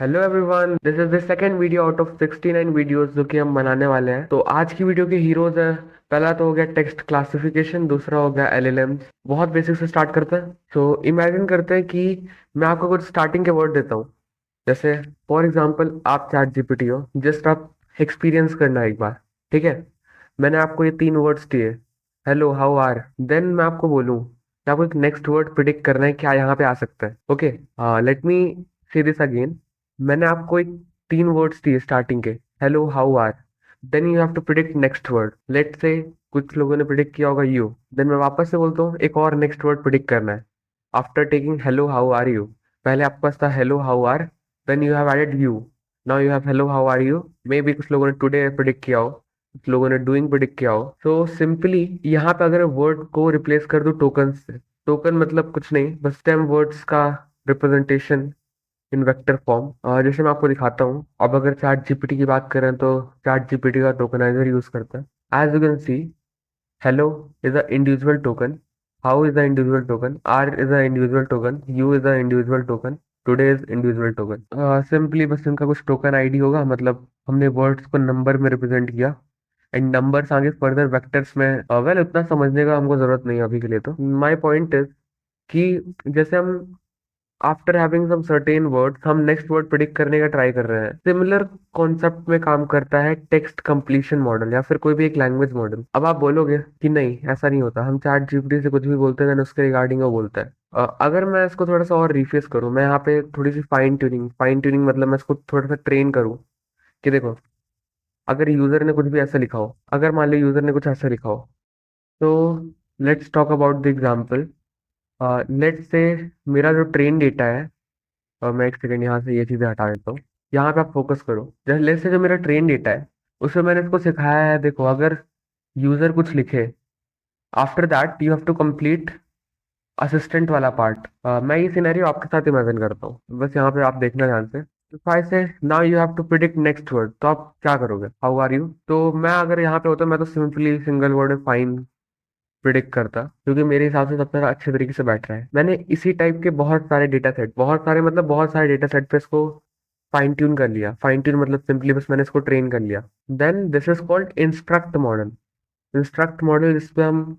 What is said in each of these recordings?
Hello everyone, this is the second video out of 69 videos जो कि हम बनाने वाले हैं। तो आज की वीडियो के हीरोज हैं। पहला तो हो गया टेक्स्ट क्लासिफिकेशन, दूसरा हो गया एलएलएम्स। बहुत बेसिक से स्टार्ट करते हैं। तो इमेजिन करते हैं कि मैं आपको कुछ स्टार्टिंग के वर्ड देता हूँ। जैसे फॉर एग्जांपल आप चैट जीपीटी हो, जस्ट आप एक्सपीरियंस करना एक बार। ठीक है, मैंने आपको ये तीन वर्ड्स दिए, हेलो, हाउ आर। देन मैं आपको बोलूँ कि आपको एक नेक्स्ट वर्ड प्रिडिक्ट करना है, क्या यहाँ पे आ सकता है। Okay, let me see this again. मैंने आपको एक तीन वर्ड्स दिए स्टार्टिंग के, hello, how are. Then you have to predict next word. Let say कुछ लोगों ने प्रिडिक्ट किया होगा यू। देन मैं वापस से बोलता हूँ एक और नेक्स्ट वर्ड प्रिडिक्ट करना है। After taking hello, how are you, पहले आपके पास था hello, how are, then you have added you. Now you have hello, how are you. Maybe कुछ लोगों ने टुडे प्रिडिक्ट किया हो, कुछ लोगों ने डूइंग प्रिडिक्ट किया हो। सो सिंपली यहाँ पे अगर वर्ड को रिप्लेस कर दूं टोकन से, टोकन मतलब कुछ नहीं, बस स्टेम वर्ड्स का रिप्रेजेंटेशन इन वेक्टर फॉर्म। जैसे मैं आपको दिखाता हूँ। अब अगर चैट जीपीटी की बात करें तो चैट जीपीटी का टोकनाइजर यूज करता है। As you can see, hello is a individual token, how is the individual token, r is a individual token, u is a individual token, today is individual token। Simply बस इनका कुछ token ID होगा, मतलब हमने words को number में represent किया। And numbers आगे फर्दर वेक्टर्स में। वेल उतना समझने का हमको जरूरत नहीं है अभी के लिए। तो माय पॉइंट इज कि जैसे हम after having some certain words हम नेक्स्ट वर्ड प्रिडिक्ट करने का ट्राई कर रहे हैं। सिमिलर कॉन्सेप्ट में काम करता है टेक्स्ट कंप्लीशन मॉडल या फिर कोई भी एक लैंग्वेज मॉडल। अब आप बोलोगे कि नहीं ऐसा नहीं होता, हम चैट जीपीटी से कुछ भी बोलते हैं then उसके रिगार्डिंग वो बोलता है। अगर मैं इसको थोड़ा सा और रिफेस करूँ, मैं यहाँ पे थोड़ी सी फाइन ट्यूनिंग मतलब मैं इसको थोड़ा सा ट्रेन करूँ कि देखो, अगर यूजर ने कुछ भी ऐसा लिखा हो, अगर मान लो यूजर ने कुछ ऐसा लिखा हो, तो let's talk about the example. Let's say मेरा जो ट्रेन डेटा है, और मैं एक सेकंड यहाँ से ये चीज़ें हटा देता हूँ। यहाँ पे आप फोकस करो। जैसे लेट्स से जो मेरा ट्रेन डेटा है उसमें मैंने इसको सिखाया है, देखो अगर यूजर कुछ लिखे, after that you have to complete assistant वाला पार्ट। मैं ये सिनेरियो आपके साथ इमेजिन करता हूँ, बस यहाँ पे आप देखना ध्यान से। फाइव से now you have to predict next word, तो आप क्या करोगे, हाउ आर यू। तो मैं अगर यहाँ पे होता मैं तो सिंपली सिंगल वर्ड में फाइन प्रिडिक्ट करता, क्योंकि मेरे हिसाब से सबसे ज्यादा अच्छे तरीके से बैठ रहा है। मैंने इसी टाइप के बहुत सारे डेटा सेट, बहुत सारे मतलब बहुत सारे डेटा सेट पे इसको फाइन ट्यून कर लिया। फाइन ट्यून मतलब सिंपली बस मैंने इसको ट्रेन कर लिया। Then this is called instruct model. Instruct model जिसपे हम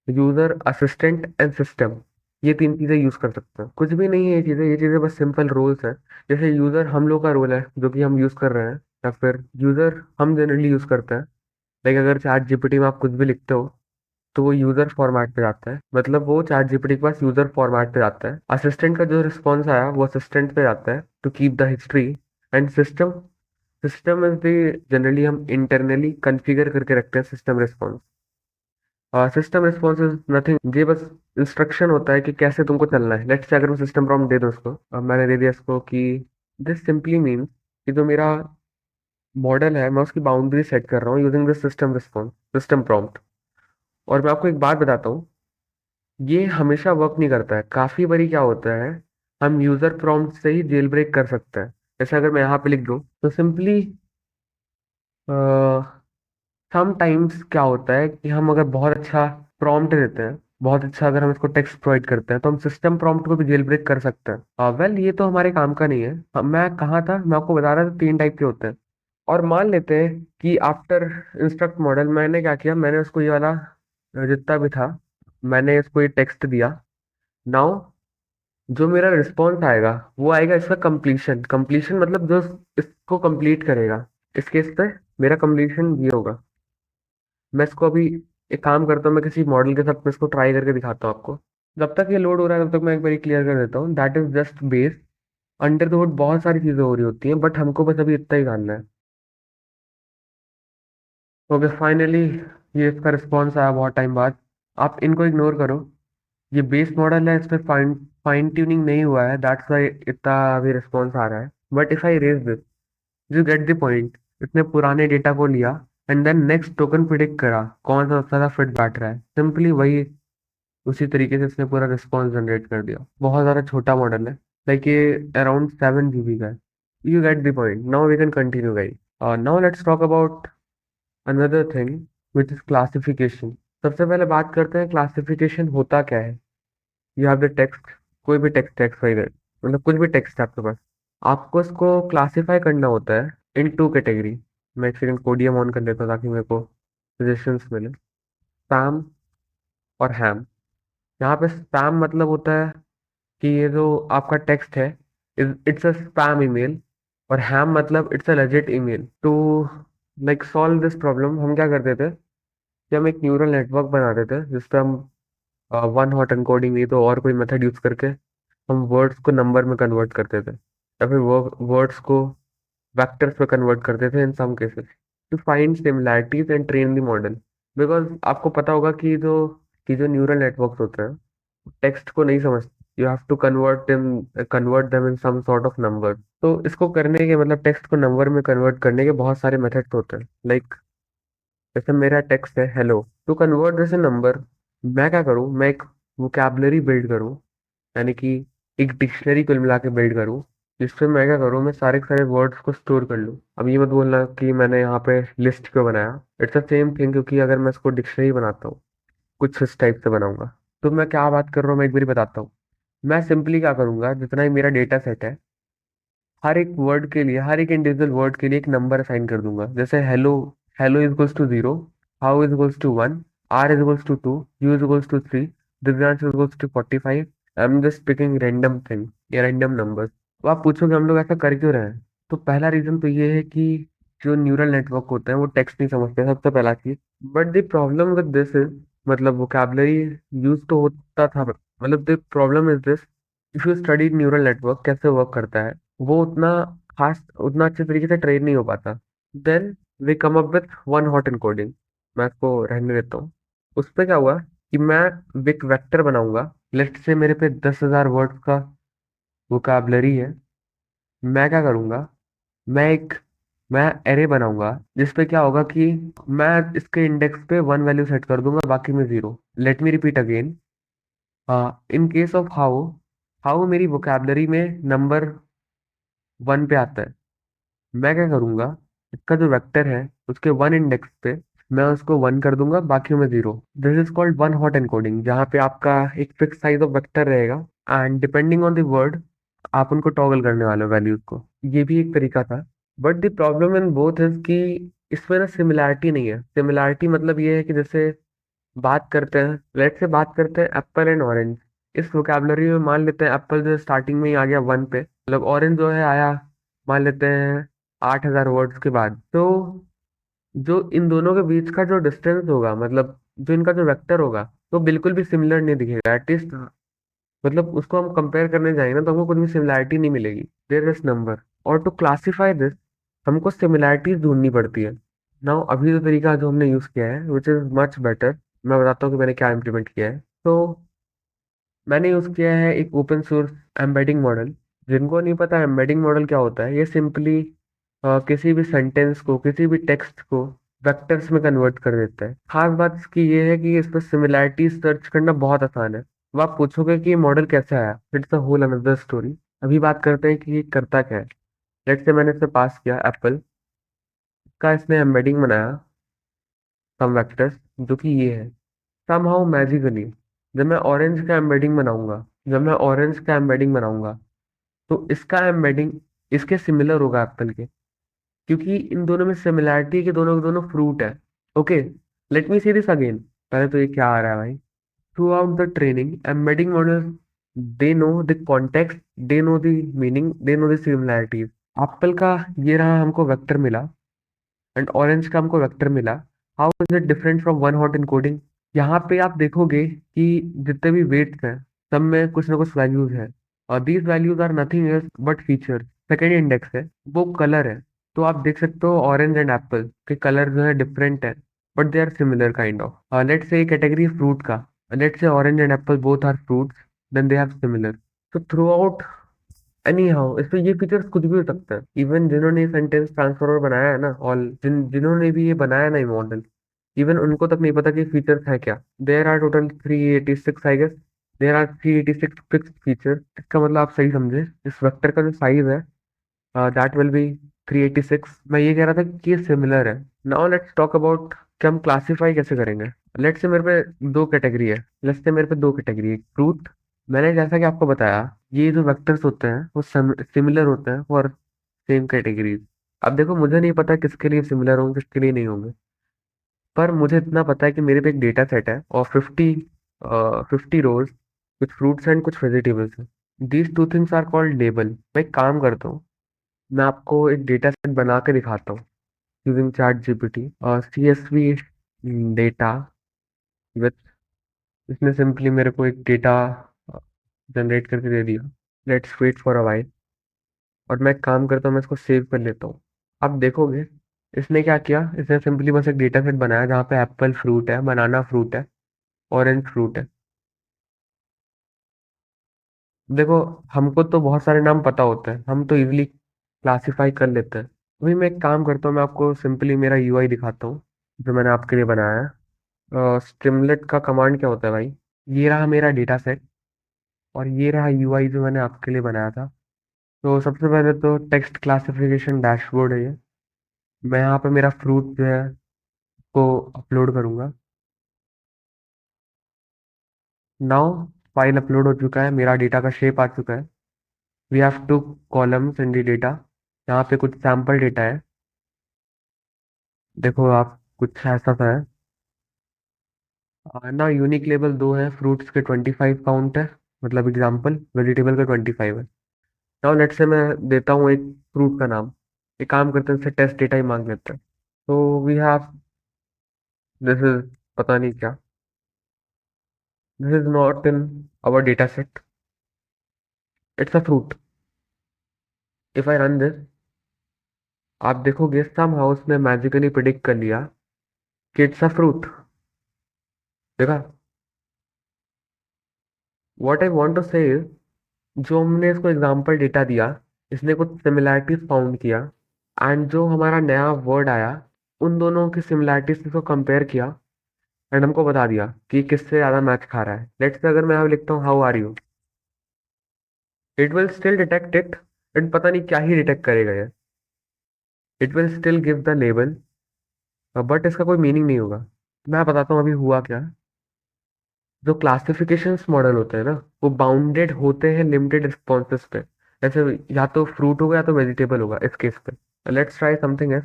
यूजर, असिस्टेंट एंड सिस्टम, ये तीन चीजें यूज कर सकते हैं। कुछ भी नहीं है ये चीजें बस सिंपल रोल्स है। जैसे यूजर हम लोग का रोल है जो कि हम यूज कर रहे हैं, या फिर यूजर हम जनरली यूज करते हैं। लाइक अगर चैट जीपीटी में आप कुछ भी लिखते हो तो वो यूजर फॉर्मेट पे जाता है, मतलब वो चैट जीपीटी के पास यूजर फॉर्मेट पे जाता है। असिस्टेंट का जो रिस्पॉन्स आया वो असिस्टेंट पे जाता है to keep the history. And system, system is the generally हम इंटरनली कॉन्फ़िगर करके रखते हैं system response. System response is nothing, ये बस इंस्ट्रक्शन होता है कि कैसे तुमको चलना है। लेट्स से अगर मैं सिस्टम प्रॉम्प्ट दे दूँ उसको, मैंने दे दिया इसको कि दिस सिंपली मीन्स कि जो मेरा मॉडल है मैं उसकी बाउंड्री सेट कर रहा हूँ using this system response, system prompt. और मैं आपको एक बात बताता हूँ, ये हमेशा वर्क नहीं करता है। काफी बारी क्या होता है, हम यूजर प्रॉम्प्ट से ही जेल ब्रेक कर सकते हैं। जैसे अगर मैं यहाँ पे लिख दूँ तो सिंपली समटाइम्स क्या होता है कि हम अगर बहुत अच्छा प्रॉम्प्ट देते हैं, बहुत अच्छा अगर हम इसको टेक्स्ट प्रोवाइड करते हैं, तो हम सिस्टम प्रॉम्प्ट को भी जेल ब्रेक कर सकते हैं। वेल ये तो हमारे काम का नहीं है। मैं कहाँ था, मैं आपको बता रहा था तीन टाइप के होते हैं। और मान लेते हैं कि आफ्टर इंस्ट्रक्ट मॉडल मैंने क्या किया, मैंने उसको ये वाला जितना भी था मैंने इसको ये टेक्स्ट दिया। नाउ जो मेरा रिस्पॉन्स आएगा वो आएगा इसका कंप्लीशन। कंप्लीशन मतलब जो इसको कंप्लीट करेगा। इस केस पे मेरा कंप्लीशन ये होगा। मैं इसको अभी एक काम करता हूँ, मैं किसी मॉडल के साथ मैं इसको ट्राई करके दिखाता हूँ आपको। जब तक ये लोड हो रहा है तब तक मैं एक बार क्लियर कर देता हूँ, that is just base. Under the hood बहुत सारी चीजें हो रही होती हैं, बट हमको बस अभी इतना ही जानना है। ओके, फाइनली ये इसका रिस्पॉन्स आया बहुत टाइम बाद। आप इनको इग्नोर करो, ये बेस मॉडल है, इसमें फाइन फाइन ट्यूनिंग नहीं हुआ है, दैट्स वाई इतना अभी रिस्पॉन्स आ रहा है। But if I raise this, you get the point. इसने पुराने डेटा को लिया and then next token predict करा कौन सा सबसे ज्यादा फिट बैठ रहा है। सिंपली वही, उसी तरीके से इसने पूरा रिस्पॉन्स जनरेट कर दिया। बहुत ज़्यादा छोटा मॉडल है, लाइक ये अराउंड 7 GB का है। You get the point, now we can continue guys. Now let's talk about another thing which is classification. सबसे पहले बात करते हैं क्लासिफिकेशन होता क्या है। यू हैव द टेक्स्ट, कोई भी टेक्स्ट टेक्स्ट वगैरह, मतलब कुछ भी टेक्स्ट है आपके पास। आपको इसको क्लासिफाई करना होता है इन टू कैटेगरी। मैं एक सेकंड कोडियम ऑन कर लेता हूँ ताकि मेरे को सजेशंस मिले। स्पैम और हैम। यहाँ पे स्पैम मतलब होता है कि ये जो आपका टेक्स्ट है इट्स अ स्पैम ईमेल। और हैम मतलब it's a legit email. To like solve this problem हम क्या करते थे कि हम एक न्यूरल नेटवर्क बनाते थे जिस पे हम वन हॉट एनकोडिंग नहीं तो और कोई मेथड यूज करके हम वर्ड्स को नंबर में कन्वर्ट करते थे या फिर वर्ड्स को वेक्टर्स में कन्वर्ट करते थे in some cases to find similarities and train the model. Because आपको पता होगा कि जो न्यूरल नेटवर्क्स होते हैं टेक्स्ट को नहीं समझते। You have to convert them in some sort of number. तो इसको करने के मतलब टेक्स्ट को नंबर में कन्वर्ट करने के बहुत सारे मेथड्स होते हैं। लाइक जैसे मेरा टेक्स्ट है hello, to convert this in number मैं क्या करूँ, मैं एक वोकैबलरी बिल्ड करूँ, यानी कि एक डिक्शनरी कुल मिला के बिल्ड करूँ जिसपे मैं क्या करूँ, मैं सारे के सारे वर्ड्स को स्टोर कर लूँ। अब ये मत बोलना कि मैंने यहाँ पे लिस्ट क्यों बनाया। इट्स द सेम थिंग, क्योंकि अगर मैं इसको डिक्शनरी बनाता हूँ कुछ इस टाइप से बनाऊंगा। तो मैं क्या बात कर रहा हूँ मैं एक बार बताता हूँ। मैं सिंपली क्या करूंगा, जितना ही मेरा डेटा सेट है हर एक वर्ड के लिए, हर एक इंडिविजुअल वर्ड के लिए एक नंबर असाइन कर दूंगा। जैसे hello, hello is equals to 0, how is equals to 1, are is equals to 2, you is equals to 3, Divyansh is equals to 45। I am just picking random thing या रैंडम नंबर्स। तो आप पूछोगे हम लोग ऐसा कर क्यों रहे हैं, तो पहला रीजन तो ये है कि जो न्यूरल नेटवर्क होते हैं वो टेक्स्ट नहीं समझते, सबसे पहला चीज। But the problem with this is, मतलब वोकैबलरी यूज तो होता था, मतलब the problem is this, if you study neural network कैसे वर्क करता है, वो उतना खास, उतना अच्छे तरीके से ट्रेन नहीं हो पाता। Then we come up with one hot encoding. मैं इसको रहने देता हूँ। उस पे क्या हुआ कि मैं एक वेक्टर बनाऊंगा। लेट से मेरे पे 10,000 वर्ड्स का वोकैबलरी है। मैं क्या करूंगा, मैं एक मैं एरे बनाऊंगा जिसपे क्या होगा कि मैं इसके इंडेक्स पे वन वैल्यू सेट कर दूंगा, बाकी में zero. Let me repeat again. In case of how, how मेरी वोकैबलरी में नंबर वन पे आता है, मैं क्या करूंगा, इसका जो वेक्टर है उसके वन इंडेक्स पे मैं उसको वन कर दूंगा, बाकी में zero. This is called one hot encoding, जहाँ पे आपका एक फिक्स साइज ऑफ वेक्टर रहेगा and depending on the word आप उनको टॉगल करने वाले हो वैल्यूज को। ये भी एक तरीका था। But the problem in both is कि इसमें ना सिमिलैरिटी नहीं है। सिमिलैरिटी मतलब ये है कि जैसे बात करते हैं, लेट से बात करते हैं एप्पल एंड ऑरेंज। इस वोकैबलरी में मान लेते हैं एप्पल जो स्टार्टिंग में ही आ गया वन पे, मतलब ऑरेंज जो है आया मान लेते हैं 8,000 वर्ड्स के बाद। तो जो इन दोनों के बीच का जो डिस्टेंस होगा, मतलब जो इनका जो वेक्टर होगा, तो बिल्कुल भी सिमिलर नहीं दिखेगा एटलीस्ट। मतलब उसको हम कंपेयर करने जाएंगे ना तो हमको कुछ भी सिमिलैरिटी नहीं मिलेगी। There is number. और टू क्लासीफाई दिस हमको सिमिलैरिटीज ढूंढनी पड़ती है। नाउ अभी जो तरीका जो हमने यूज किया है विच इज मच बेटर, मैं बताता हूँ कि मैंने क्या इम्प्लीमेंट किया है। तो मैंने यूज किया है एक ओपन सोर्स एम्बेडिंग मॉडल। जिनको नहीं पता एम्बेडिंग मॉडल क्या होता है, ये सिंपली किसी भी सेंटेंस को, किसी भी टेक्स्ट को वेक्टर्स में कन्वर्ट कर देता है। खास बात इसकी ये है कि इस पर सिमिलैरिटीज सर्च करना बहुत आसान है। अब आप पूछोगे कि ये मॉडल कैसे आया, it's a whole another story. अभी बात करते हैं कि ये करता क्या है। लेट्स से मैंने इसे पास किया एप्पल का, इसने एम्बेडिंग बनाया सम वेक्टर्स जो कि ये है। समहाउ मैजिकली जब मैं ऑरेंज का एम्बेडिंग बनाऊंगा, जब मैं ऑरेंज का एम्बेडिंग बनाऊंगा तो इसका एम्बेडिंग इसके सिमिलर होगा एप्पल के, क्योंकि इन दोनों में सिमिलैरिटी है कि दोनों के दोनों फ्रूट है। Okay, let me see this again. पहले तो ये क्या आ रहा है भाई। Through out the training embedding model they know the context, they know the meaning, they know the similarities. Apple का ये रहा हमको वेक्टर मिला एंड ऑरेंज का हमको वेक्टर मिला। How is it different from one hot encoding. यहाँ पे आप देखोगे कि जितने भी वेट्स हैं सब में कुछ ना कुछ वैल्यूज है, और these values are nothing else but feature. Second index है वो कलर है। तो आप देख सकते हो ऑरेंज एंड एप्पल के कलर जो है डिफरेंट है, but they are similar kind of. Let's say category fruit का, let's say orange and apple both are fruits, then they have similar. तो थ्रू आउट एनी हाउ इस पे ये features कुछ भी हो सकता है। इवन जिन्होंने सेंटेंस ट्रांसफर बनाया है ना, और जिन्होंने भी ये बनाया ना ये मॉडल, इवन उनको तक नहीं पता कि फीचर्स है क्या। There are total 386 I guess. There are 386 fix feature. इसका मतलब आप सही समझे, इस वेक्टर का जो साइज है दैट विल बी 386। मैं ये कह रहा था कि ये सिमिलर है। नाउ लेट्स टॉक अबाउट कि हम क्लासीफाई कैसे करेंगे। लेट्स से मेरे पे दो कैटेगरी है, लेट्स से मेरे पे दो कैटेगरी है, फ्रूट मैंने जैसा कि आपको बताया, ये जो वेक्टर्स होते हैं वो सिमिलर होते हैं फॉर सेम कैटेगरीज। अब देखो, मुझे नहीं पता किसके लिए सिमिलर होंगे किसके लिए नहीं होंगे, पर मुझे इतना पता है कि मेरे पे एक डेटा सेट है और 50 रोज, कुछ फ्रूट्स एंड कुछ वेजिटेबल्स हैं। These two things are called label. मैं एक काम करता हूँ, मैं आपको एक डेटा सेट बना के दिखाता हूँ यूजिंग चैट जीपीटी और CSV डेटा विथ। इसने सिंपली मेरे को एक डेटा जनरेट करके दे दिया। Let's wait for a while. और मैं एक काम करता हूँ, मैं इसको सेव कर लेता हूँ। आप देखोगे, इसने क्या किया, इसने सिंपली बस एक डेटा सेट बनाया जहाँ पे एप्पल फ्रूट है, बनाना फ्रूट है, ऑरेंज फ्रूट है। देखो, हमको तो बहुत सारे नाम पता होते हैं, हम तो इजीली क्लासिफाई कर लेते हैं। वही मैं एक काम करता हूँ, मैं आपको सिंपली मेरा UI दिखाता हूँ जो मैंने आपके लिए बनाया है। स्ट्रिमलेट का कमांड क्या होता है भाई? ये रहा मेरा डेटा सेट और ये रहा UI जो मैंने आपके लिए बनाया था। तो सबसे पहले तो टेक्स्ट क्लासिफिकेशन डैशबोर्ड है ये। मैं यहाँ पे मेरा फ्रूट जो है को अपलोड करूंगा। नाउ फाइल अपलोड हो चुका है, मेरा डेटा का शेप आ चुका है। We have 2 columns in the data. यहाँ पे कुछ सैम्पल डेटा है। देखो आप, कुछ ऐसा सा है। ना यूनिक लेबल 2 है, फ्रूट्स के 25 काउंट है, मतलब एग्जाम्पल वेजिटेबल का 25 है। नाउ लेट्स से मैं देता हूँ एक फ्रूट का नाम। एक काम करते हैं, इससे टेस्ट डेटा ही मांग लेते हैं। तो वी हैव, दिस इज, पता नहीं क्या, this is not in our data set, it's a fruit. If I run this, आप देखोगे सम हाउस ने मैजिकली प्रिडिक्ट कर लिया कि इट्स अ फ्रूट। देखा? What I want to say is, जो हमने इसको एग्जांपल डेटा दिया, इसने कुछ सिमिलैरिटीज फाउंड किया, एंड जो हमारा नया वर्ड आया, उन दोनों की सिमिलैरिटीज को कंपेयर किया एंड हमको बता दिया कि किससे ज्यादा मैच खा रहा है। लेट्स से अगर मैं अब लिखता हूँ how are you, it will still detect it. It पता नहीं क्या ही डिटेक्ट करेगा ये। It will still give the label, but इसका कोई मीनिंग नहीं होगा। मैं बताता हूँ अभी हुआ क्या। जो क्लासिफिकेशंस मॉडल होते हैं ना, वो बाउंडेड होते हैं लिमिटेड रिस्पॉन्सेज पे। जैसे या तो फ्रूट होगा या तो वेजिटेबल होगा इस केस पे। Let's try something else.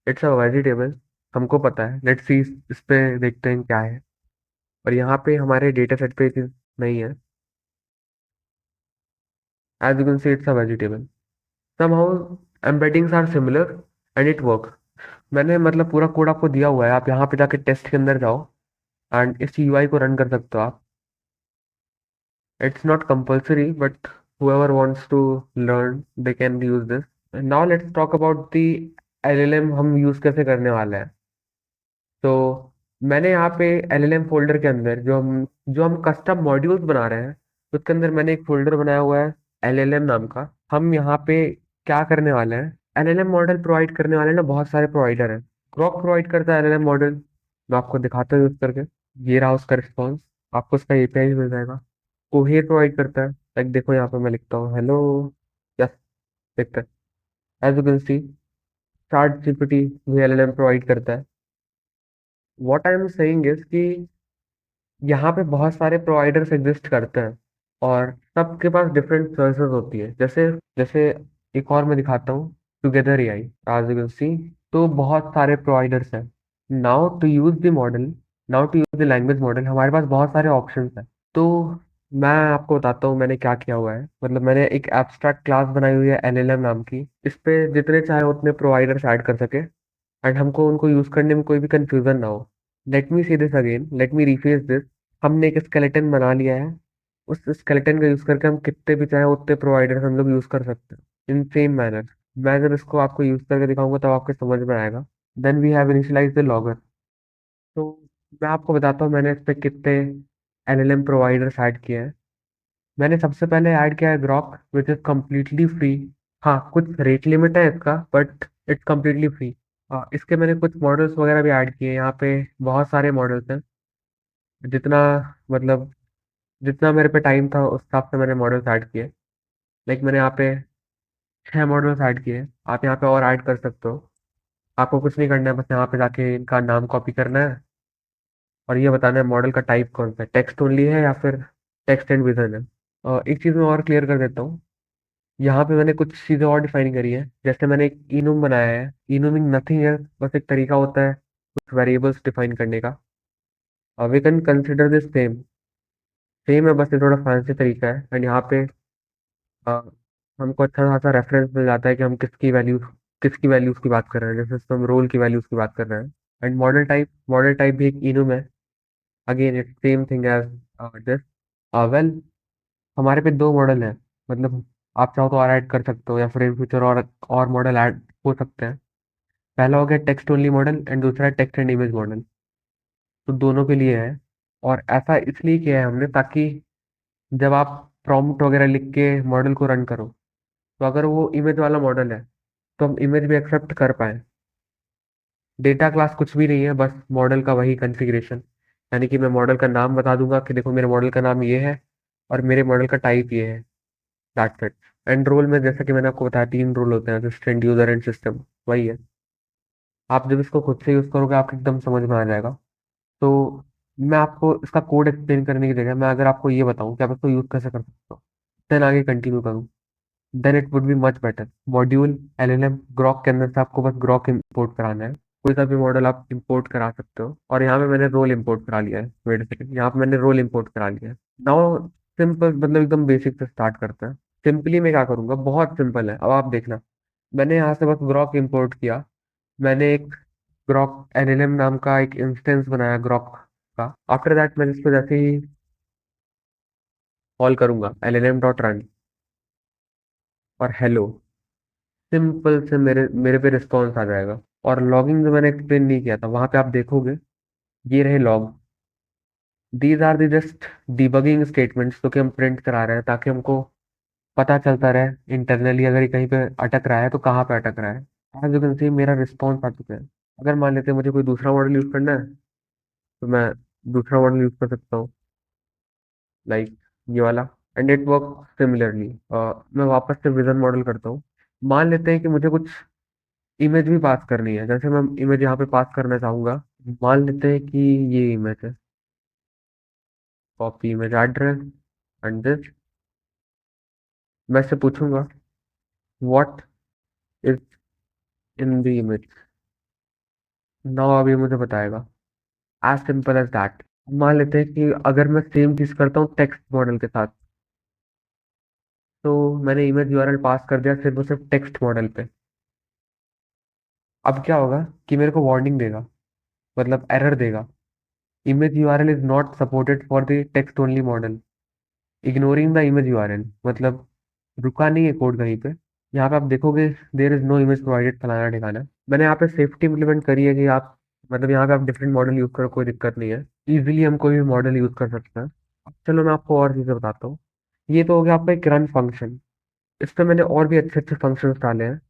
It's a vegetable, हमको पता है। लेट्स सी, इस पे देखते हैं क्या है। और यहाँ पे हमारे डेटा सेट पे चीज नहीं है। As you can see, it's a vegetable. somehow embeddings are similar and it work. मैंने मतलब पूरा कोड आपको दिया हुआ है, आप यहाँ पे जाके टेस्ट के अंदर जाओ एंड इस UI को रन कर सकते हो आप। It's not compulsory, but whoever wants to learn, they can use this. And now let's talk about the LLM हम यूज कैसे करने वाले हैं। तो मैंने यहाँ पे LLM फोल्डर के अंदर जो हम कस्टम मॉड्यूल्स बना रहे हैं, उसके अंदर मैंने एक फोल्डर बनाया हुआ है LLM नाम का। हम यहाँ पे क्या करने वाले हैं, LLM मॉडल प्रोवाइड करने वाले हैं ना, बहुत सारे प्रोवाइडर हैं। ग्रॉक प्रोवाइड करता है LLM मॉडल, मैं आपको दिखाता हूँ यूज करके। ये रहा उसका रिस्पॉन्स, आपको उसका API मिल जाएगा। कोहेर प्रोवाइड करता है, लाइक देखो यहाँ पे मैं लिखता हूँ हेलो, यस, देखते हैं। As you can see, chat GPT भी LLM प्रोवाइड करता है। What I am saying is कि यहाँ पे बहुत सारे प्रोवाइडर्स एग्जिस्ट करते हैं और सबके पास डिफरेंट सर्विसेज होती है। जैसे जैसे एक और मैं दिखाता हूँ, together AI, as you can see. तो बहुत सारे प्रोवाइडर्स हैं। Now to use the model, now to use the language model, हमारे पास बहुत सारे ऑप्शंस हैं। तो मैं आपको बताता हूँ मैंने क्या किया हुआ है। मतलब मैंने एक एब्स्ट्रैक्ट क्लास बनाई हुई है LLM नाम की। इस पे जितने चाहे उतने प्रोवाइडर्स ऐड कर सके एंड हमको उनको यूज करने में कोई भी कंफ्यूजन ना हो। Let me see this again, let me rephrase this. हमने एक स्केलेटन बना लिया है। उस स्केलेटन का यूज करके हम कितने भी चाहे उतने प्रोवाइडर्स हम लोग यूज कर सकते हैं इन सेम मैनर। मैं जब इसको आपको यूज करके दिखाऊंगा तब आपको समझ में आएगा। Then we have initialize the logger. तो मैं आपको बताता हूँ मैंने इस पे कितने LLM प्रोवाइडर्स ऐड किए हैं। मैंने सबसे पहले ऐड किया है Grok, which is completely free. हाँ, कुछ रेट लिमिट है इसका, बट इट्स कम्प्लीटली फ्री। इसके मैंने कुछ मॉडल्स वगैरह भी ऐड किए हैं यहाँ पे। बहुत सारे मॉडल्स हैं। जितना, मतलब जितना मेरे पे टाइम था उस हिसाब से मैंने मॉडल्स ऐड किए। लाइक मैंने यहाँ पे 6 मॉडल्स ऐड किए। आप यहाँ पे और ऐड कर सकते हो। आपको कुछ नहीं करना है, बस यहाँ पे जाके इनका नाम कॉपी करना है और ये बताना है मॉडल का टाइप कौन सा है, टेक्स्ट ओनली है या फिर टेक्स्ट एंड विजन है। एक चीज़ मैं और क्लियर कर देता हूँ। यहाँ पे मैंने कुछ चीज़ें और डिफाइन करी है, जैसे मैंने एक इनूम बनाया है। इनूमिंग नथिंग है, बस एक तरीका होता है कुछ वेरिएबल्स डिफाइन करने का। We can consider this same. Same है, बस ये थोड़ा फैंसी तरीका है। एंड यहाँ पे अ, हमको अच्छा खासा रेफरेंस मिल जाता है कि हम किसकी वैल्यूज की बात कर रहे हैं। जैसे हम रोल की वैल्यूज की बात कर रहे हैं। एंड मॉडल टाइप भी एक इनूम है। Again it's same thing as this. Well, हमारे पे दो मॉडल है, मतलब आप चाहो तो और ऐड कर सकते हो, या फिर इन फ्यूचर और मॉडल ऐड हो सकते हैं। पहला हो गया टेक्स्ट ओनली मॉडल एंड दूसरा टेक्स्ट एंड इमेज मॉडल। तो दोनों के लिए है। और ऐसा इसलिए किया है हमने ताकि जब आप प्रॉम्प्ट वगैरह लिख के मॉडल को रन करो, तो अगर वो इमेज वाला मॉडल है तो हम इमेज भी एक्सेप्ट कर पाए। डेटा क्लास कुछ भी नहीं है, बस मॉडल का वही कॉन्फ़िगरेशन। यानी कि मैं मॉडल का नाम बता दूंगा कि देखो मेरे मॉडल का नाम ये है और मेरे मॉडल का टाइप ये है। That's it. एंड रोल में जैसा कि मैंने आपको बताया, तीन रोल होते हैं, असिस्टेंट, यूजर एंड सिस्टम। वही है। आप जब इसको खुद से यूज करोगे आपको एकदम समझ में आ जाएगा। तो मैं आपको इसका कोड एक्सप्लेन करने की जगह मैं अगर आपको ये बताऊं कि आप इसको यूज कैसे कर सकते हो, देन आगे कंटिन्यू करूँ, then it would be much better. Module LLM Grok के अंदर से आपको बस ग्रॉक इंपोर्ट कराना है। कोई सा भी मॉडल आप इंपोर्ट करा सकते हो। और यहाँ पे मैंने रोल इंपोर्ट करा लिया है। वेट सेकंड, यहाँ पे मैंने रोल इंपोर्ट करा लिया है। नाउ सिंपल, मतलब एकदम बेसिक से स्टार्ट करते हैं। सिंपली मैं क्या करूंगा, बहुत सिंपल है, अब आप देखना। मैंने यहाँ से बस ग्रॉक इंपोर्ट किया। मैंने एक ग्रॉक एलएलएम नाम का एक इंस्टेंस बनाया ग्रॉक का। आफ्टर दैट मैं इसको जैसे ही कॉल करूंगा एलएलएम डॉट रन और हेलो, सिंपल से मेरे मेरे पे रिस्पॉन्स आ जाएगा। और लॉगिंग जो मैंने एक्सप्लेन नहीं किया था, वहां पे आप देखोगे ये रहे log. These are the just debugging statements जो कि हम प्रिंट करा रहे हैं ताकि हमको पता चलता रहे इंटरनली अगर ये कहीं पे अटक रहा है तो कहाँ पे अटक रहा है। एज यू कैन सी मेरा रिस्पॉन्स आ चुका है। अगर मान लेते हैं मुझे कोई दूसरा मॉडल यूज करना है, तो मैं दूसरा मॉडल यूज कर सकता हूँ, लाइक ये वाला। And it work similarly. मैं वापस से विजन मॉडल करता हूँ। मान लेते हैं कि मुझे कुछ इमेज भी पास करनी है, जैसे मैं इमेज यहाँ पे पास करना चाहूंगा। मान लेते हैं कि ये इमेज है। Copy image address and this. मैं इससे पूछूंगा what is in the image. Now अभी मुझे बताएगा। As simple as that. मान लेते हैं कि अगर मैं सेम चीज करता हूँ टेक्स्ट मॉडल के साथ, तो मैंने इमेज यूआरएल पास कर दिया सिर्फ और सिर्फ टेक्स्ट मॉडल पे। अब क्या होगा कि मेरे को वार्निंग देगा, मतलब एरर देगा। Image URL is not supported for the text only model, ignoring the image URL. मतलब रुका नहीं है कोड कहीं पे। यहाँ पे आप देखोगे there is no image provided, फलाना ठिकाना। मैंने यहाँ पे सेफ्टी इंप्लीमेंट करी है कि आप, मतलब यहाँ पे आप डिफरेंट मॉडल यूज करो, कोई दिक्कत नहीं है। इजीली हम कोई भी मॉडल यूज कर सकते हैं। अब चलो मैं आपको और चीजें बताता हूँ। ये तो हो गया आपका एक रन फंक्शन। इस पे मैंने और भी अच्छे अच्छे फंक्शंस डाले हैं।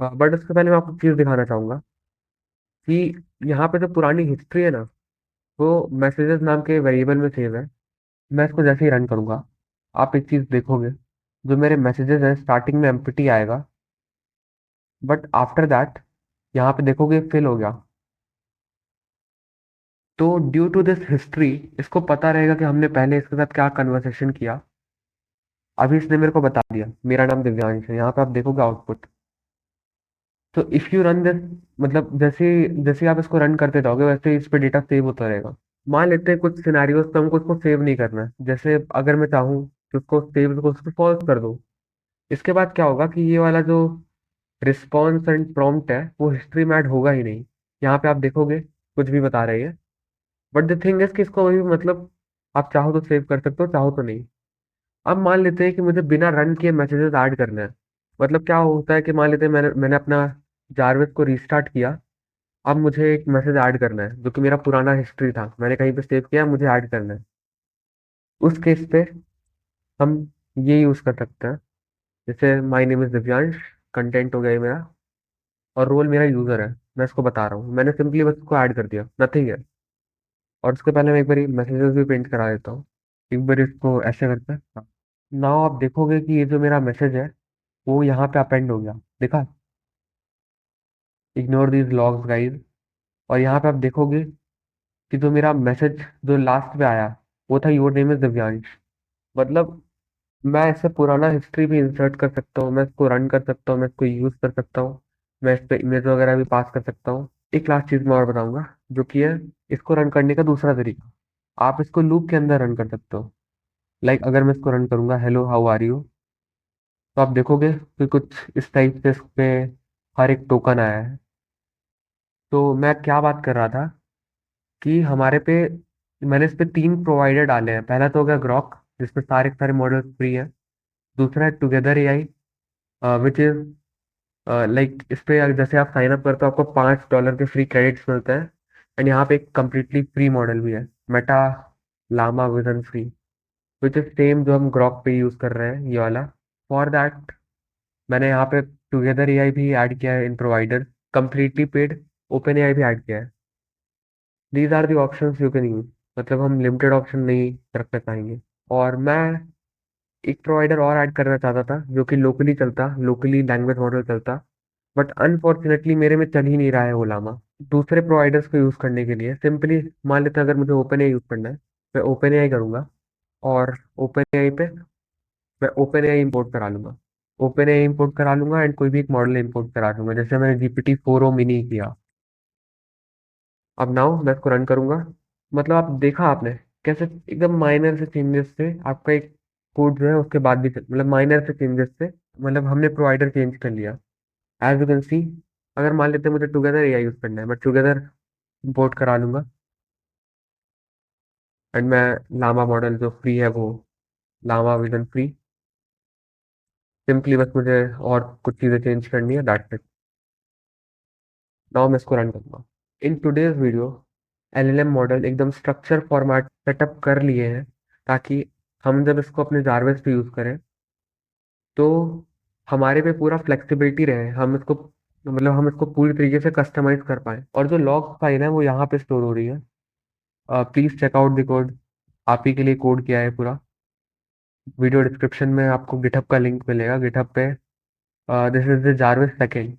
बट उससे पहले मैं आपको चीज दिखाना चाहूंगा कि यहाँ पे जो पुरानी हिस्ट्री है ना, वो मैसेजेस नाम के वेरिएबल में सेव है। मैं इसको जैसे ही रन करूंगा, आप एक चीज देखोगे, जो मेरे मैसेजेस हैं स्टार्टिंग में एम्प्टी आएगा, बट आफ्टर दैट यहाँ पे देखोगे फिल हो गया। तो ड्यू टू दिस हिस्ट्री इसको पता रहेगा कि हमने पहले इसके साथ क्या कन्वर्सेशन किया। अभी इसने मेरे को बता दिया मेरा नाम दिव्यांश है। यहाँ पे आप देखोगे आउटपुट। तो इफ यू रन दिस, मतलब जैसे जैसे आप इसको रन करते जाओगे वैसे इस पे डेटा सेव होता रहेगा। मान लेते हैं कुछ सिनारियोस पे हमको उसको सेव नहीं करना है, जैसे अगर मैं चाहूँ कि उसको सेव को उसको फॉल्स कर दो। इसके बाद क्या होगा कि ये वाला जो रिस्पॉन्स एंड प्रॉम्प्ट है वो हिस्ट्री में ऐड होगा ही नहीं। यहाँ पे आप देखोगे कुछ भी बता रही है। बट द थिंग इज कि इसको अभी भी, मतलब आप चाहो तो सेव कर सकते हो, चाहो तो नहीं। अब मान लेते हैं कि मुझे बिना रन किए मैसेजेस ऐड करना है। मतलब क्या होता है कि मान लेते हैं मैंने मैंने अपना जारविस को रीस्टार्ट किया। अब मुझे एक मैसेज ऐड करना है जो कि मेरा पुराना हिस्ट्री था, मैंने कहीं पे सेव किया, मुझे ऐड करना है। उस केस पे हम ये यूज कर सकते हैं। जैसे my name is Divyansh, content हो गया ये मेरा, और रोल मेरा यूजर है। मैं इसको बता रहा हूँ, मैंने सिंपली बस इसको ऐड कर दिया, नथिंग है। और उसके पहले मैं एक बार मैसेजेस भी प्रिंट करा देता हूँ। एक बार इसको ऐसे करते हैं। नाउ आप देखोगे कि ये जो मेरा मैसेज है वो यहाँ पे अपेंड हो गया, देखा। Ignore these logs guys. और यहाँ पे आप देखोगे कि जो मेरा मैसेज जो लास्ट पे आया वो था योर नेम इज दिव्यांश। मतलब मैं इससे पुराना हिस्ट्री भी इंसर्ट कर सकता हूँ, मैं इसको रन कर सकता हूँ, मैं इसको यूज कर सकता हूँ, मैं इस पे इमेज वगैरह भी पास कर सकता हूँ। एक लास्ट चीज मैं और बताऊंगा, जो कि है इसको रन करने का दूसरा तरीका। आप इसको लूप के अंदर रन कर सकते हो। लाइक अगर मैं इसको रन करूंगा, हेलो हाउ आर यू, तो आप देखोगे कि कुछ इस टाइप से इस पे हर एक टोकन आया है। तो मैं क्या बात कर रहा था कि हमारे पे मैंने इस पे 3 प्रोवाइडर डाले हैं। पहला तो हो गया ग्रॉक, जिसमें सारे के सारे मॉडल फ्री है। दूसरा है together AI, which is like इस पे जैसे आप साइन अप करते हो आपको $5 के फ्री क्रेडिट्स मिलते हैं। एंड यहाँ पे एक कम्प्लीटली फ्री मॉडल भी है, Meta Llama vision free, which is same जो हम ग्रॉक पे यूज कर रहे हैं, ये वाला। फॉर दैट मैंने यहाँ पे टुगेदर एआई भी ऐड किया है in provider, completely paid. OpenAI भी ऐड किया है। These are the options you can use. मतलब हम लिमिटेड ऑप्शन नहीं रखना चाहेंगे। और मैं एक प्रोवाइडर और ऐड करना चाहता था जो कि लोकली चलता, लोकली लैंग्वेज मॉडल चलता, बट अनफॉर्चुनेटली मेरे में चल ही नहीं रहा है ओलामा। दूसरे प्रोवाइडर्स को यूज़ करने के लिए सिंपली मान लेते हैं अगर मुझे ओपन एआई यूज़ करना है, मैं ओपन एआई करूँगा। और ओपन एआई पे मैं ओपन एआई इम्पोर्ट करा लूंगा। ओपन एआई इम्पोर्ट करा लूंगा एंड कोई भी एक मॉडल इम्पोर्ट करा लूंगा, जैसे मैंने GPT-4o मिनी किया। अब नाउ मैं इसको रन करूंगा। मतलब आप देखा आपने कैसे एकदम माइनर से चेंजेस से आपका एक कोड जो है उसके बाद भी मतलब माइनर से चेंजेस से मतलब हमने प्रोवाइडर चेंज कर लिया। एज यू कैन सी, अगर मान लेते हैं मुझे टुगेदर एआई यूज करना है, मैं टुगेदर इंपोर्ट करा लूंगा। एंड मैं लामा मॉडल जो फ्री है वो लामा विजन फ्री, सिंपली बस मुझे और कुछ चीज़ें चेंज करनी है, दैट्स इट। नाउ मैं इसको रन करूंगा। In today's video LLM model एकदम स्ट्रक्चर फॉर्मेट सेटअप कर लिए हैं, ताकि हम जब इसको अपने जारवेस पे यूज करें तो हमारे पे पूरा फ्लेक्सिबिलिटी रहे, हम इसको मतलब हम इसको पूरी तरीके से कस्टमाइज कर पाए। और जो लॉग फाइल है वो यहाँ पे स्टोर हो रही है। Please check out the code, आप ही के लिए कोड किया है पूरा। वीडियो डिस्क्रिप्शन में आपको गिटहब का लिंक मिलेगा, गिटहब पे this is the Jarvis backend.